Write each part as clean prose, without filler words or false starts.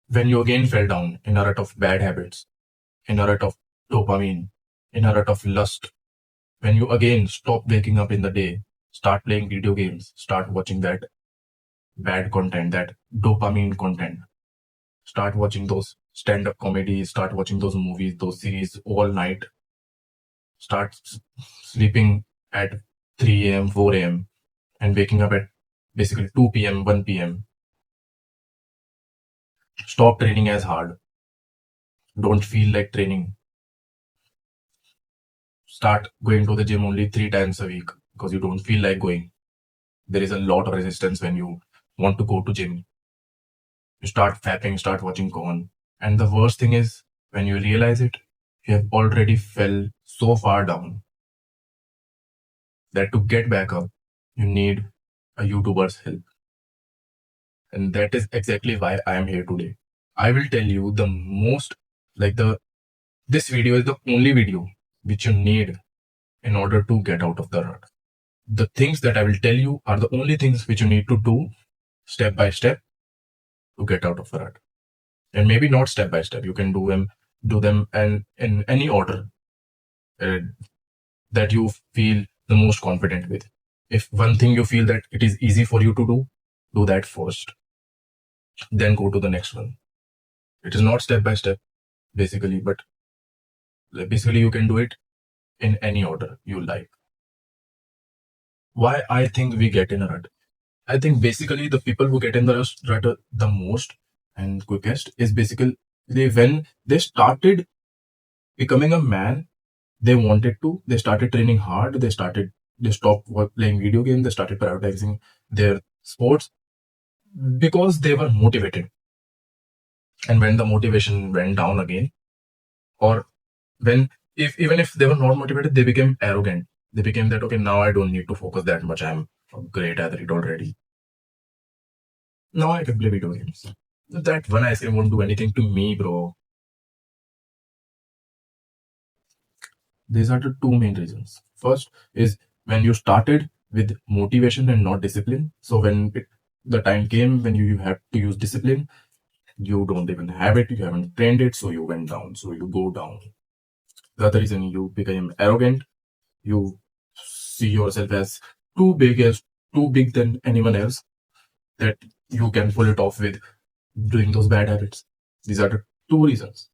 When you again fell down in a rut of bad habits, in a rut of dopamine, in a rut of lust, when you again stop waking up in the day, start playing video games, start watching that bad content, that dopamine content, start watching those stand up comedies, start watching those movies, those series all night, start sleeping at 3 a.m., 4 a.m., and waking up at basically 2 p.m., 1 p.m. Stop training as hard. Don't feel like training. Start going to the gym only 3 times a week because you don't feel like going. There is a lot of resistance when you want to go to gym. You start fapping, start watching porn. And the worst thing is when you realize it, you have already fell so far down that to get back up, you need a YouTuber's help. And that is exactly why I am here today. I will tell you the most, like this video is the only video which you need in order to get out of the rut. The things that I will tell you are the only things which you need to do step by step to get out of the rut. And maybe not step by step. You can do them and in any order uh, that you feel the most confident with. If one thing you feel that it is easy for you to do that first. Then go to the next one. It is not step by step, basically, but basically you can do it in any order you like. Why I think we get in a rut? I think basically the people who get in the rut the most and quickest is basically when they started becoming a man, they started training hard, they stopped playing video games, they started prioritizing their sports because they were motivated. And when the motivation went down again, or when even if they were not motivated, they became arrogant. They became that, okay, now I don't need to focus that much. I'm a great athlete already. Now I can play video games. That one ice cream won't do anything to me, bro. These are the two main reasons. First is when you started with motivation and not discipline. So when the time came when you have to use discipline, you don't even have it, you haven't trained it, so you went down, so you go down. The other reason, you became arrogant, you see yourself as too big than anyone else, that you can pull it off with doing those bad habits. These are the two reasons.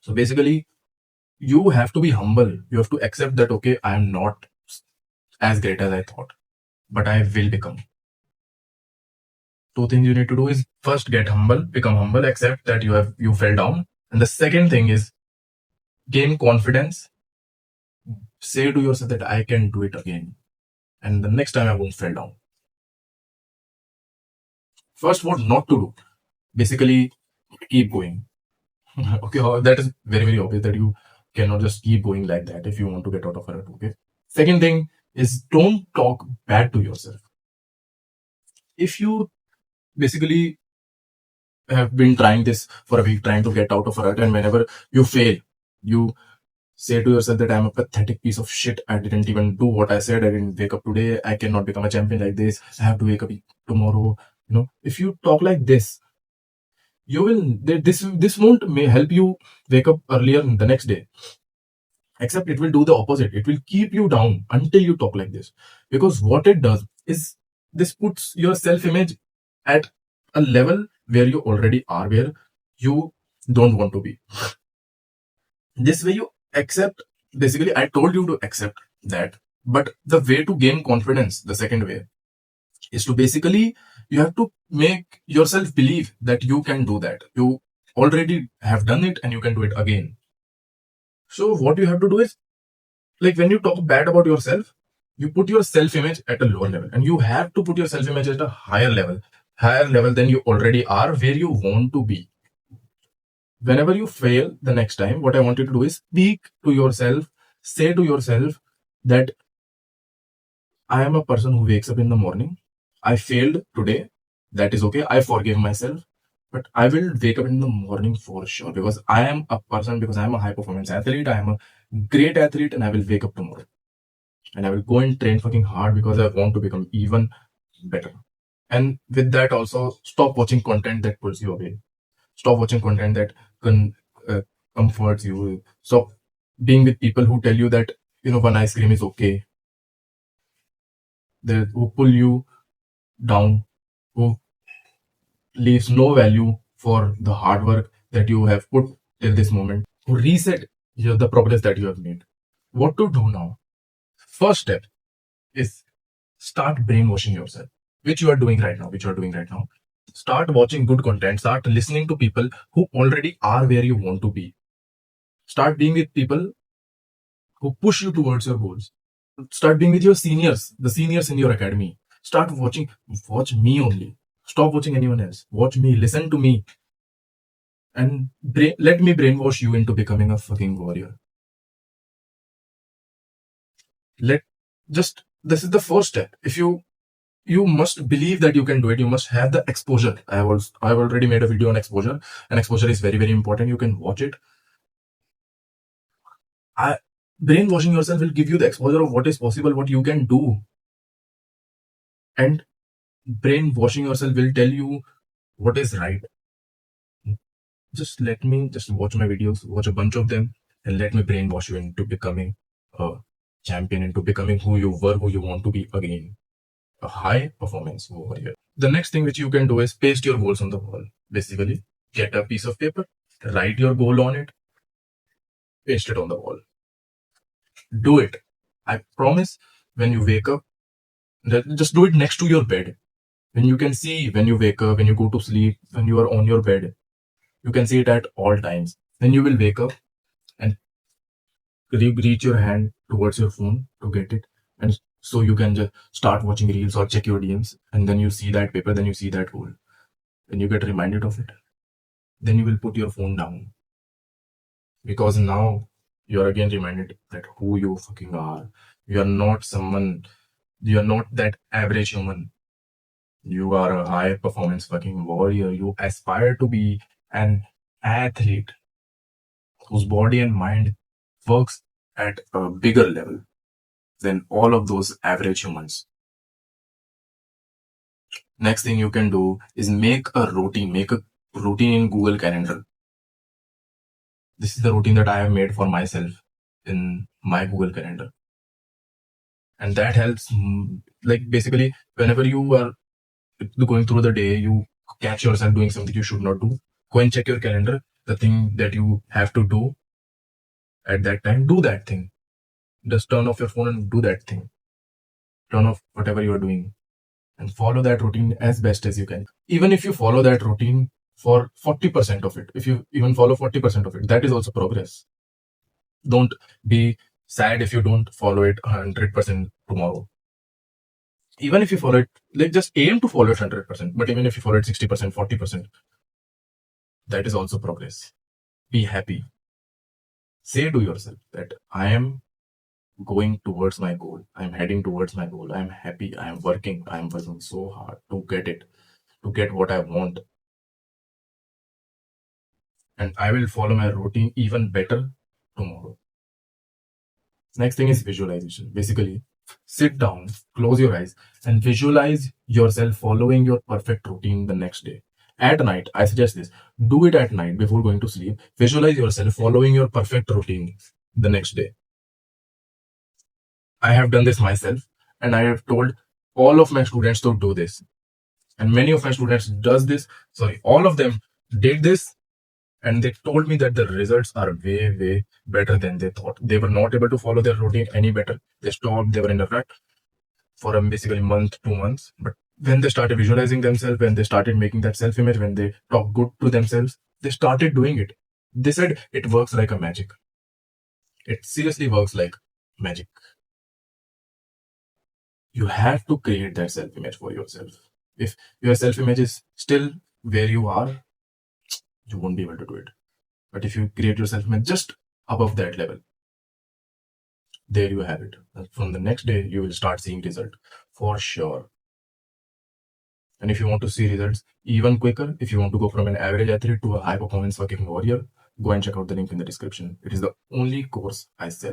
So basically, you have to be humble. You have to accept that, okay, I am not as great as I thought, but I will become. Two things you need to do is first get humble, become humble, accept that you fell down. And the second thing is gain confidence. Say to yourself that I can do it again. And the next time I won't fall down. First, what not to do. Basically, keep going. Okay, that is very, very obvious that you cannot just keep going like that if you want to get out of a rut. Okay. Second thing is don't talk bad to yourself. If you basically have been trying this for a week, trying to get out of a rut, and whenever you fail, you say to yourself that I'm a pathetic piece of shit. I didn't even do what I said. I didn't wake up today. I cannot become a champion like this. I have to wake up tomorrow. If you talk like this, you will this won't may help you wake up earlier the next day. Except it will do the opposite. It will keep you down until you talk like this. Because what it does is this puts your self-image at a level where you already are, where you don't want to be. This way you accept, basically I told you to accept that. But the way to gain confidence, the second way, is to basically, you have to make yourself believe that you can do that. You already have done it and you can do it again. So what you have to do is, like when you talk bad about yourself, you put your self-image at a lower level, and you have to put your self-image at a higher level than you already are, where you want to be. Whenever you fail the next time, what I want you to do is speak to yourself, say to yourself that I am a person who wakes up in the morning. I failed today. That is okay. I forgive myself. But I will wake up in the morning for sure, because I am a person, because I am a high performance athlete. I am a great athlete, and I will wake up tomorrow. And I will go and train fucking hard because I want to become even better. And with that also, stop watching content that pulls you away. Stop watching content that con- uh, comforts you. Stop being with people who tell you that, one ice cream is okay, who pull you down, who leaves no value for the hard work that you have put till this moment, who reset the progress that you have made. What to do now? First step is start brainwashing yourself, which you are doing right now, Start watching good content, start listening to people who already are where you want to be. Start being with people who push you towards your goals. Start being with your seniors, the seniors in your academy. Watch me only. Stop watching anyone else. Watch me, listen to me, and let me brainwash you into becoming a fucking warrior. Let just This is the first step. If you must believe that you can do it, you must have the exposure. I've already made a video on exposure, and exposure is very, very important. You can watch it. Brainwashing yourself will give you the exposure of what is possible, what you can do. And brainwashing yourself will tell you what is right. Just watch my videos, watch a bunch of them, and let me brainwash you into becoming a champion, into becoming who you were, who you want to be again. A high performance warrior. The next thing which you can do is paste your goals on the wall. Basically, get a piece of paper, write your goal on it, paste it on the wall. Do it. I promise, when you wake up, just do it next to your bed. When you can see, when you wake up, when you go to sleep, when you are on your bed, you can see it at all times. Then you will wake up and reach your hand towards your phone to get it. And so you can just start watching reels or check your DMs. And then you see that paper, then you see that goal. Then you get reminded of it. Then you will put your phone down. Because now you are again reminded that who you fucking are. You are not that average human. You are a high performance fucking warrior. You aspire to be an athlete whose body and mind works at a bigger level than all of those average humans. Next thing you can do is make a routine in Google Calendar. This is the routine that I have made for myself in my Google Calendar. And that helps, like basically, whenever you are going through the day, you catch yourself doing something you should not do, go and check your calendar, the thing that you have to do at that time, do that thing. Just turn off your phone and do that thing. Turn off whatever you are doing and follow that routine as best as you can. Even if you follow that routine for 40% of it, if you even follow 40% of it, that is also progress. Don't be sad if you don't follow it 100% tomorrow. Even if you follow it, like just aim to follow it 100%. But even if you follow it 60%, 40%, that is also progress. Be happy. Say to yourself that I am going towards my goal. I'm heading towards my goal. I'm happy. I'm working so hard to get it, to get what I want. And I will follow my routine even better tomorrow. Next thing is visualization. Basically, sit down, close your eyes, and visualize yourself following your perfect routine the next day. At night, I suggest this. Do it at night before going to sleep. Visualize yourself following your perfect routine the next day. I have done this myself, and I have told all of my students to do this. And many of my students all of them did this, and they told me that the results are way, way better than they thought. They were not able to follow their routine any better. They stopped, they were in a rut for basically month, 2 months. But when they started visualizing themselves, when they started making that self-image, when they talk good to themselves, they started doing it. They said it works like a magic. It seriously works like magic. You have to create that self-image for yourself. If your self-image is still where you are, you won't be able to do it. But if you create your self-image just above that level, there you have it. From the next day, you will start seeing result for sure. And if you want to see results even quicker, if you want to go from an average athlete to a high performance fucking warrior, go and check out the link in the description. It is the only course I sell.